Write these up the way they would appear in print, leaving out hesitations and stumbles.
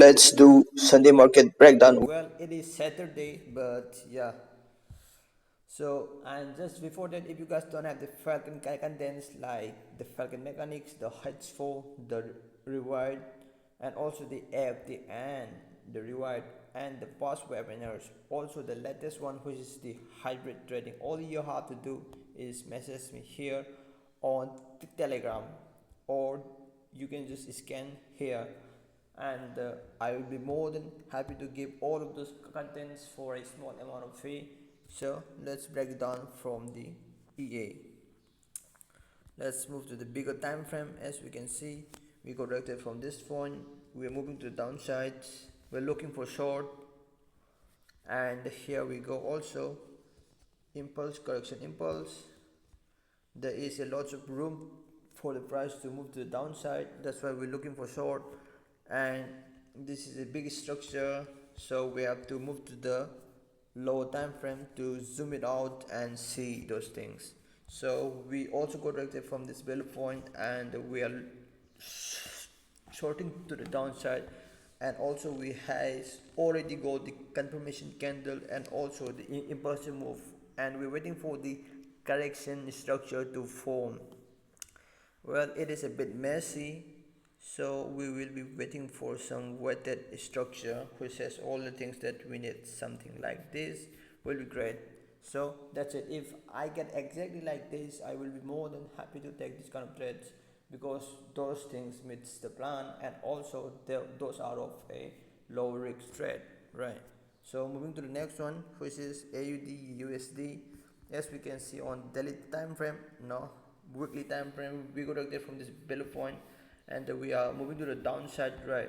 let's do Sunday market breakdown. Well, it is Saturday, but yeah. So, and just before that, if you guys don't have the Falcon contents like the Falcon mechanics, the H4, the reward, and also the AFT and the reward and the past webinars, also the latest one, which is the hybrid trading, all you have to do is message me here on Telegram, or you can just scan here, and I will be more than happy to give all of those contents for a small amount of fee. So let's break it down from the EA. Let's move to the bigger time frame. As we can see, we go directly from this point. We're moving to the downside. We're looking for short, and here we go also impulse, correction impulse. There is a lot of room for the price to move to the downside. That's why we're looking for short, and this is a big structure, so we have to move to the lower time frame to zoom it out and see those things. So we also go directly from this value point, and we are shorting to the downside, and also we has already got the confirmation candle and also the impulsive move, and we're waiting for the correction structure to form. Well, it is a bit messy, so we will be waiting for some weighted structure which has all the things that we need. Something like this will be great. So that's it. If I get exactly like this, I will be more than happy to take this kind of trades, because those things meets the plan, and also those are of a low risk trade, right? So moving to the next one, which is AUD USD. As we can see on daily time frame, no, weekly time frame, we go directly from this below point, and we are moving to the downside, right?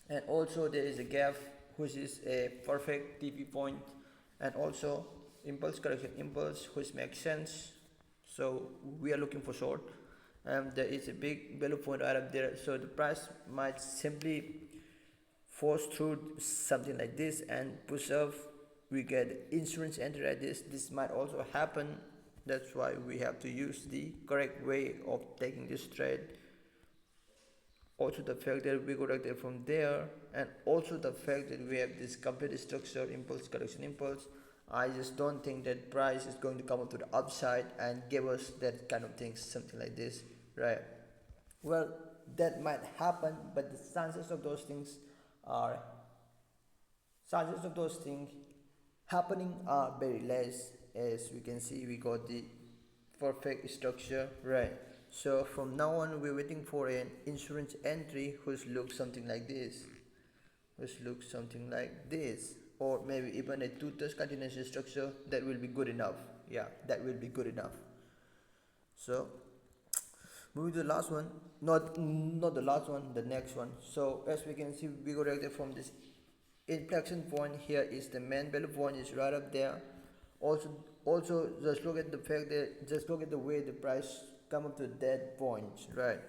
And also there is a gap which is a perfect TP point, and also impulse correction impulse, which makes sense. So we are looking for short, and there is a big below point right up there, so the price might simply force through something like this and push off. We get insurance entry like this might also happen. That's why we have to use the correct way of taking this trade. Also the fact that we go right there from there, and also the fact that we have this complete structure impulse correction impulse. I just don't think that price is going to come up to the upside and give us that kind of things, something like this, right? Well, that might happen, but the are chances of those things happening are very less. As we can see, we got the perfect structure, right? So from now on, we're waiting for an insurance entry which looks something like this, or maybe even a two-touch continuation structure. That will be good enough. Yeah, that will be good enough. So moving to the last one, not the last one, the next one. So as we can see, we go directly from this inflection point. Here is the main value point, is right up there. Also just look at the fact that, just look at the way the price come up to that point, right?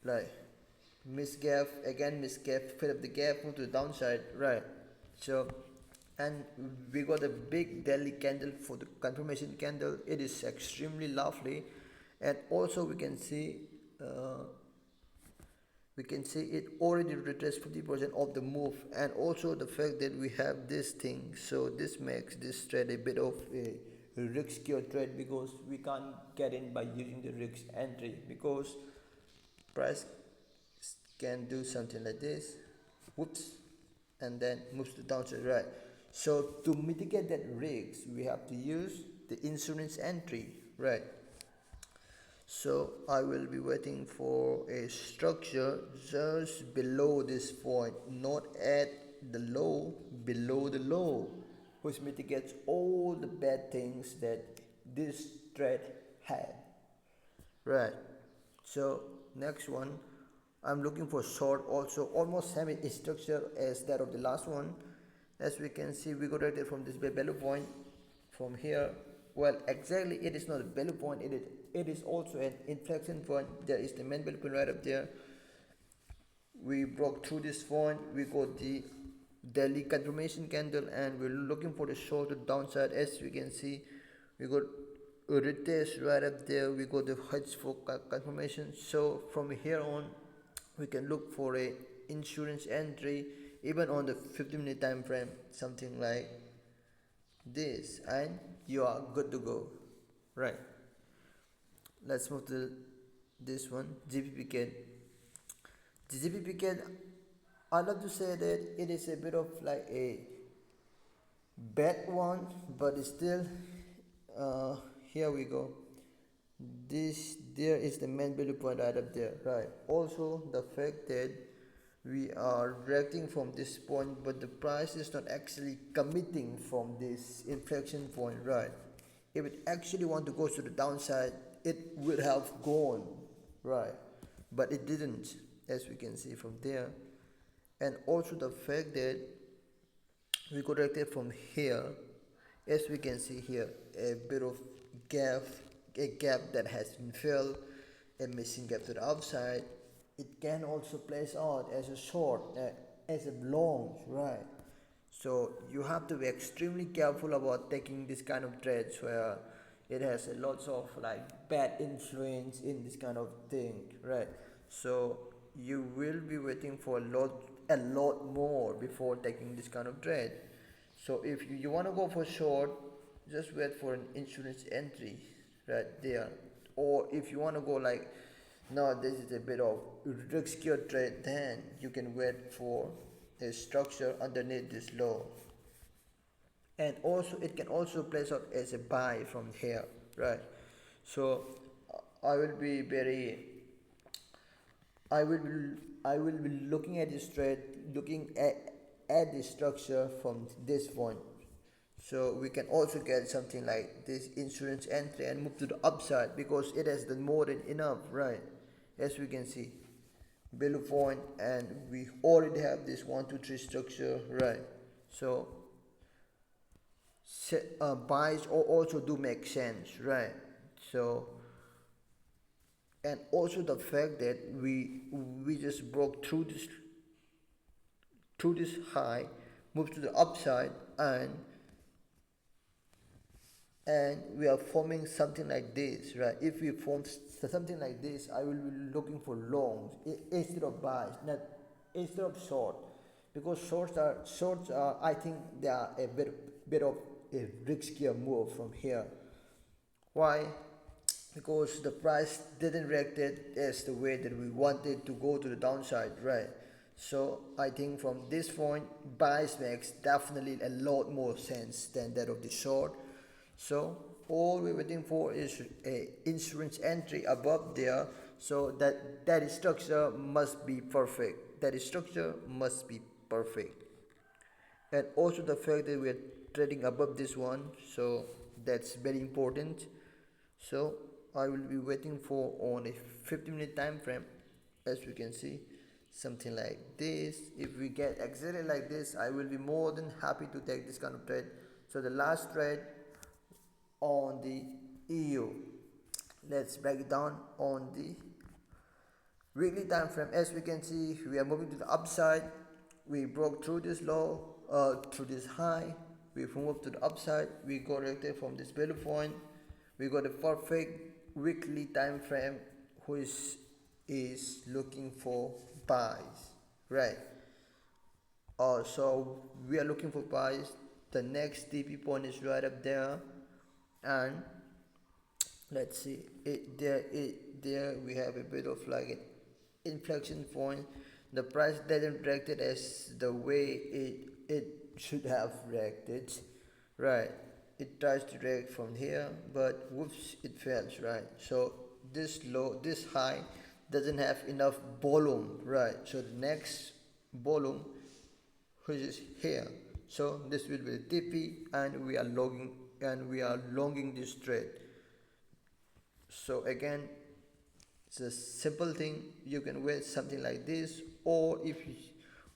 Like miss gap again, miss gap, fill up the gap, move to the downside, right? So, and we got a big daily candle for the confirmation candle. It is extremely lovely, and also uh, we can see it already retraced 50% of the move, and also the fact that we have this thing. So this makes this trade a bit of a riskier trade, because we can't get in by using the risk entry, because price can do something like this, whoops, and then moves to downside, right? So to mitigate that risk, we have to use the insurance entry, right? So I will be waiting for a structure just below this point, not at the low, below the low, which mitigates all the bad things that this trade had, right? So next one, I'm looking for short, also almost same structure as that of the last one. As we can see, we go right there from this value point from here. Well, exactly, it is not a value point, it is also an inflection point. There is the main value point right up there. We broke through this point, we got the daily confirmation candle, and we're looking for the short to downside. As we can see, we got a retest right up there, we got the hedge for confirmation. So from here on, we can look for a insurance entry even on the 15-minute time frame, something like this, and you are good to go. Right, let's move to this one, GPP can. The GPP can, I love to say that it is a bit of like a bad one, but it's still here we go. This there is the main value point right up there, right? Also the fact that we are reacting from this point, but the price is not actually committing from this inflection point, right? If it actually want to go to the downside, it would have gone, right? But it didn't, as we can see from there. And also the fact that we corrected from here, as we can see here, a bit of gap, a gap that has been filled, a missing gap to the upside. It can also place out as a short, as a long, right? So you have to be extremely careful about taking this kind of trades where it has a lots of like bad influence in this kind of thing, right? So you will be waiting for a lot more before taking this kind of trade. So if you want to go for short, just wait for an insurance entry right there. Or if you want to go like, no, this is a bit of riskier trade, then you can wait for a structure underneath this low. And also it can also place out as a buy from here, right? So I will be very, I will be, I will be looking at this trade, looking at the structure from this point. So we can also get something like this insurance entry and move to the upside because it has done more than enough, right? As we can see, below point, and we already have this 1 2 3 structure, right? So buys also do make sense, right? So, and also the fact that we just broke through this high, moved to the upside, and we are forming something like this, right? If we form something like this, I will be looking for longs instead of buys, not instead of short, because shorts are I think they are a bit of a riskier move from here. Why? Because the price didn't react it as the way that we wanted to go to the downside, right? So I think from this point, buys makes definitely a lot more sense than that of the short. So all we're waiting for is a insurance entry above there, so that structure must be perfect. That structure must be perfect. And also the fact that we are trading above this one, so that's very important. So I will be waiting for on a 15-minute time frame, as we can see, something like this. If we get exactly like this, I will be more than happy to take this kind of trade. So the last trade on the EU, let's break it down on the weekly time frame. As we can see, we are moving to the upside. We broke through this low, through this high. We moved to the upside. We got corrected from this value point. We got a perfect weekly time frame, which is looking for buys, right? So we are looking for buys. The next TP point is right up there, and let's see there we have a bit of like an inflection point. The price doesn't react it as the way it should have reacted, right? It tries to react from here, but whoops, it fails, right? So this low, this high doesn't have enough volume, right? So the next volume, which is here, so this will be TP, and we are longing this trade. So again, it's a simple thing. You can wear something like this, or if you,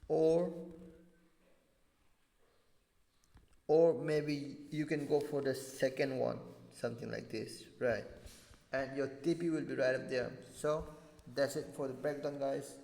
or or maybe you can go for the second one, something like this, right? And your TP will be right up there. So that's it for the breakdown, guys.